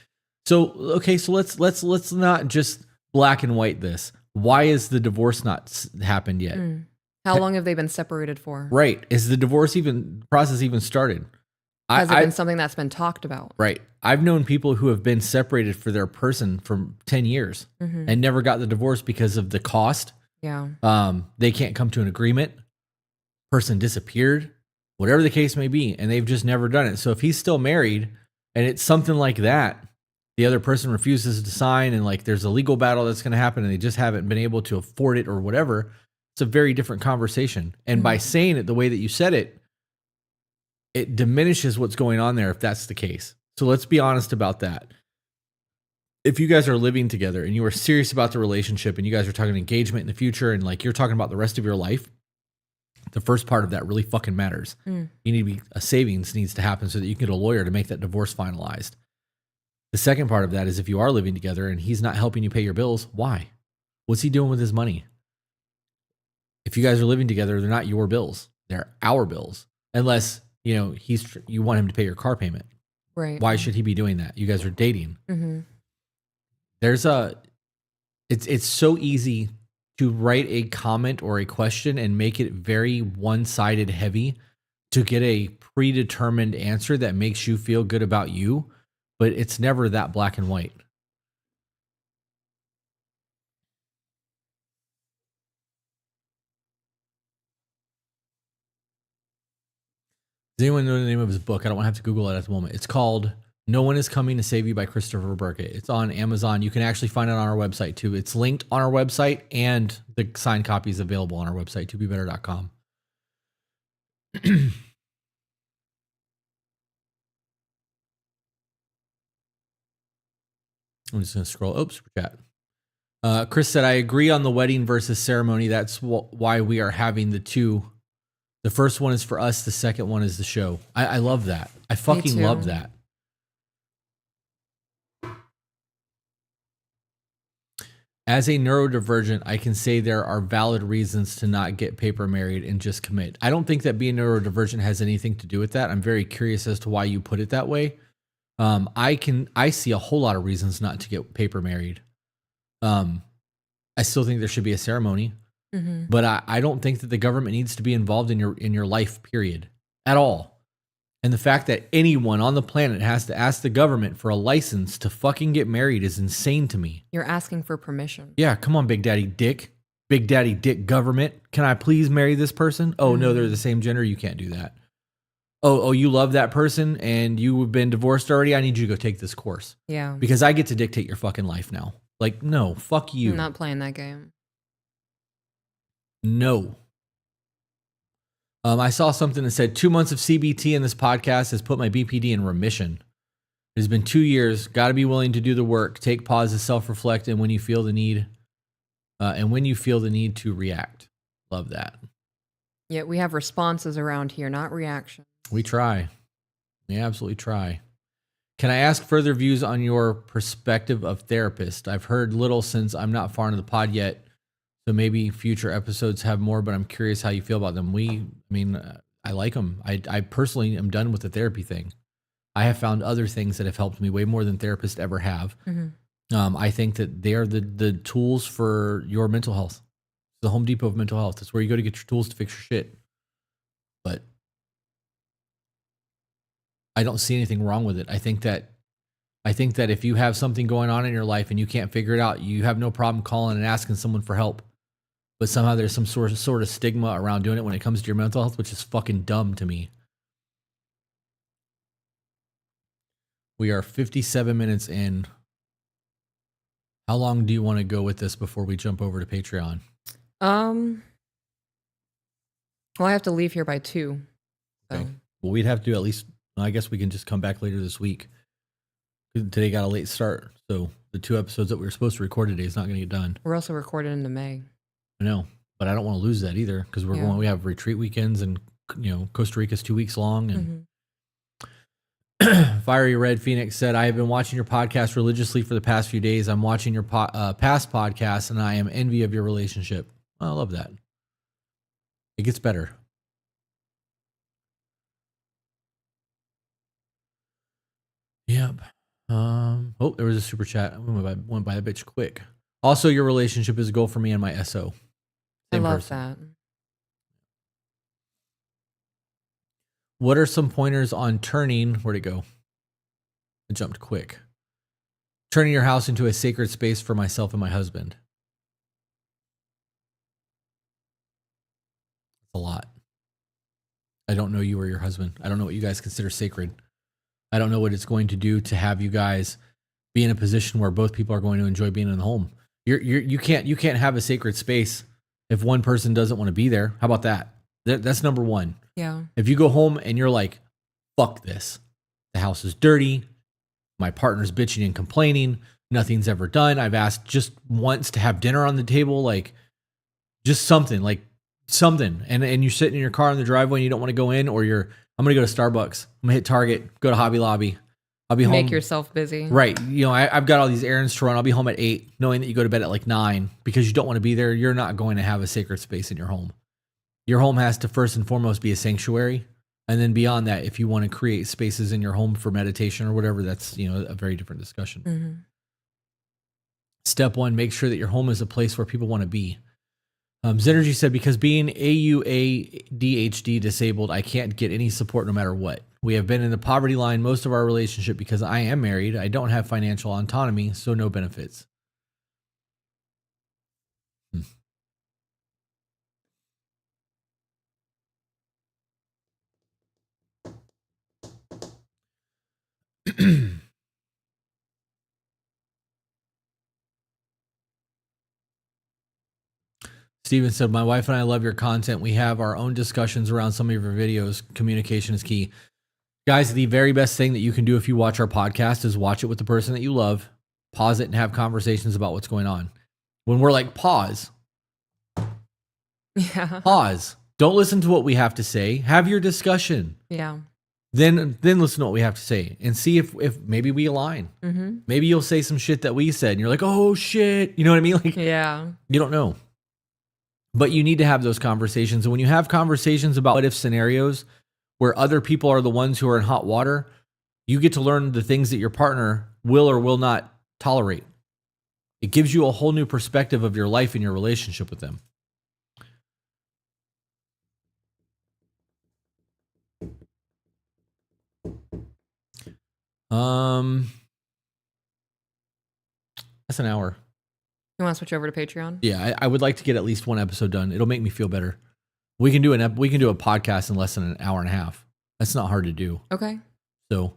So, okay, so let's not just black and white this. Why is the divorce not happened yet? How long have they been separated for? Right. Is the divorce process even started? Has it been something that's been talked about? Right. I've known people who have been separated for their person for 10 years and never got the divorce because of the cost. Yeah. They can't come to an agreement. Person disappeared, whatever the case may be, and they've just never done it. So if he's still married and it's something like that, the other person refuses to sign and like there's a legal battle that's going to happen and they just haven't been able to afford it or whatever, it's a very different conversation. And by saying it the way that you said it, it diminishes what's going on there if that's the case. So let's be honest about that. If you guys are living together and you are serious about the relationship and you guys are talking engagement in the future and like you're talking about the rest of your life, the first part of that really fucking matters. You need to be, a savings needs to happen so that you can get a lawyer to make that divorce finalized. The second part of that is if you are living together and he's not helping you pay your bills, why? What's he doing with his money? If you guys are living together, they're not your bills. They're our bills. Unless, you want him to pay your car payment. Right. Why should he be doing that? You guys are dating. Mm-hmm. It's so easy to write a comment or a question and make it very one-sided heavy to get a predetermined answer that makes you feel good about you, but it's never that black and white. Does anyone know the name of his book? I don't want to have to Google it at the moment. It's called No One Is Coming to Save You by Christopher Burkett. It's on Amazon. You can actually find it on our website too. It's linked on our website and the signed copy is available on our website, tobebetter.com. I'm just going to scroll. Oops, super chat. Chris said, I agree on the wedding versus ceremony. That's why we are having the two. The first one is for us. The second one is the show. I love that. I fucking love that. As a neurodivergent, I can say there are valid reasons to not get paper married and just commit. I don't think that being neurodivergent has anything to do with that. I'm very curious as to why you put it that way. I see a whole lot of reasons not to get paper married. I still think there should be a ceremony, but I don't think that the government needs to be involved in your life, period, at all. And the fact that anyone on the planet has to ask the government for a license to fucking get married is insane to me. You're asking for permission. Yeah, come on, Big Daddy Dick. Big Daddy Dick government. Can I please marry this person? Oh, no, they're the same gender. You can't do that. Oh, you love that person and you've been divorced already? I need you to go take this course. Yeah. Because I get to dictate your fucking life now. Like, no, fuck you. I'm not playing that game. No. I saw something that said 2 months of CBT in this podcast has put my BPD in remission. It has been 2 years. Got to be willing to do the work. Take pauses, self-reflect, and when you feel the need, to react. Love that. Yeah, we have responses around here, not reactions. We try. We absolutely try. Can I ask further views on your perspective of therapist? I've heard little since I'm not far into the pod yet. So maybe future episodes have more, but I'm curious how you feel about them. I like them. I personally am done with the therapy thing. I have found other things that have helped me way more than therapists ever have. I think that they are the tools for your mental health. The Home Depot of mental health. It's where you go to get your tools to fix your shit. But I don't see anything wrong with it. I think that if you have something going on in your life and you can't figure it out, you have no problem calling and asking someone for help. But somehow there's some sort of stigma around doing it when it comes to your mental health, which is fucking dumb to me. We are 57 minutes in. How long do you want to go with this before we jump over to Patreon? Well, I have to leave here by 2. So. Okay. Well, we'd have to do at least, I guess we can just come back later this week. Today got a late start, so the 2 episodes that we were supposed to record today is not going to get done. We're also recorded into May. I know, but I don't want to lose that either because we have retreat weekends, and Costa Rica's 2 weeks long. And Fiery Red Phoenix said, I have been watching your podcast religiously for the past few days. I'm watching your past podcasts, and I am envy of your relationship. I love that. It gets better. Yep. Oh, there was a super chat. I went by the bitch quick. Also, your relationship is a goal for me and my SO. I love that. What are some pointers on turning? Where'd it go? It jumped quick. Turning your house into a sacred space for myself and my husband. That's a lot. I don't know you or your husband. I don't know what you guys consider sacred. I don't know what it's going to do to have you guys be in a position where both people are going to enjoy being in the home. You can't have a sacred space if one person doesn't want to be there. How about that? That's number one. Yeah. If you go home and you're like, fuck this. The house is dirty. My partner's bitching and complaining. Nothing's ever done. I've asked just once to have dinner on the table. Like just something. And you're sitting in your car in the driveway and you don't want to go in, or I'm going to go to Starbucks. I'm going to hit Target, go to Hobby Lobby. I'll be home. Make yourself busy. Right. I've got all these errands to run. I'll be home at 8, knowing that you go to bed at like 9 because you don't want to be there. You're not going to have a sacred space in your home. Your home has to first and foremost be a sanctuary. And then beyond that, if you want to create spaces in your home for meditation or whatever, that's, a very different discussion. Step 1, make sure that your home is a place where people want to be. Zenergy said, because being ADHD disabled, I can't get any support no matter what. We have been in the poverty line most of our relationship because I am married. I don't have financial autonomy, so no benefits. Steven said, my wife and I love your content. We have our own discussions around some of your videos. Communication is key. Guys, the very best thing that you can do if you watch our podcast is watch it with the person that you love, pause it, and have conversations about what's going on. When we're like, pause. Yeah. Pause. Don't listen to what we have to say. Have your discussion. Yeah. Then listen to what we have to say and see if maybe we align. Maybe you'll say some shit that we said and you're like, oh shit. You know what I mean? Like, yeah. You don't know. But you need to have those conversations. And when you have conversations about what if scenarios where other people are the ones who are in hot water, you get to learn the things that your partner will or will not tolerate. It gives you a whole new perspective of your life and your relationship with them. That's an hour. You want to switch over to Patreon? Yeah, I would like to get at least one episode done. It'll make me feel better. We can do a podcast in less than an hour and a half. That's not hard to do. Okay. So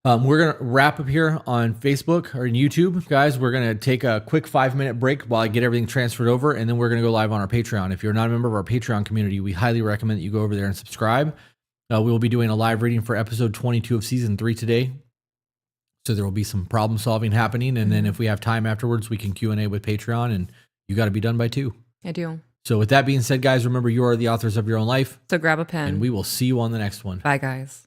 we're going to wrap up here on Facebook or YouTube. Guys, we're going to take a quick 5-minute break while I get everything transferred over, and then we're going to go live on our Patreon. If you're not a member of our Patreon community, we highly recommend that you go over there and subscribe. We will be doing a live reading for episode 22 of season 3 today. So there will be some problem solving happening. And then if we have time afterwards, we can Q&A with Patreon, and you got to be done by 2. I do. So with that being said, guys, remember you are the authors of your own life. So grab a pen. And we will see you on the next one. Bye, guys.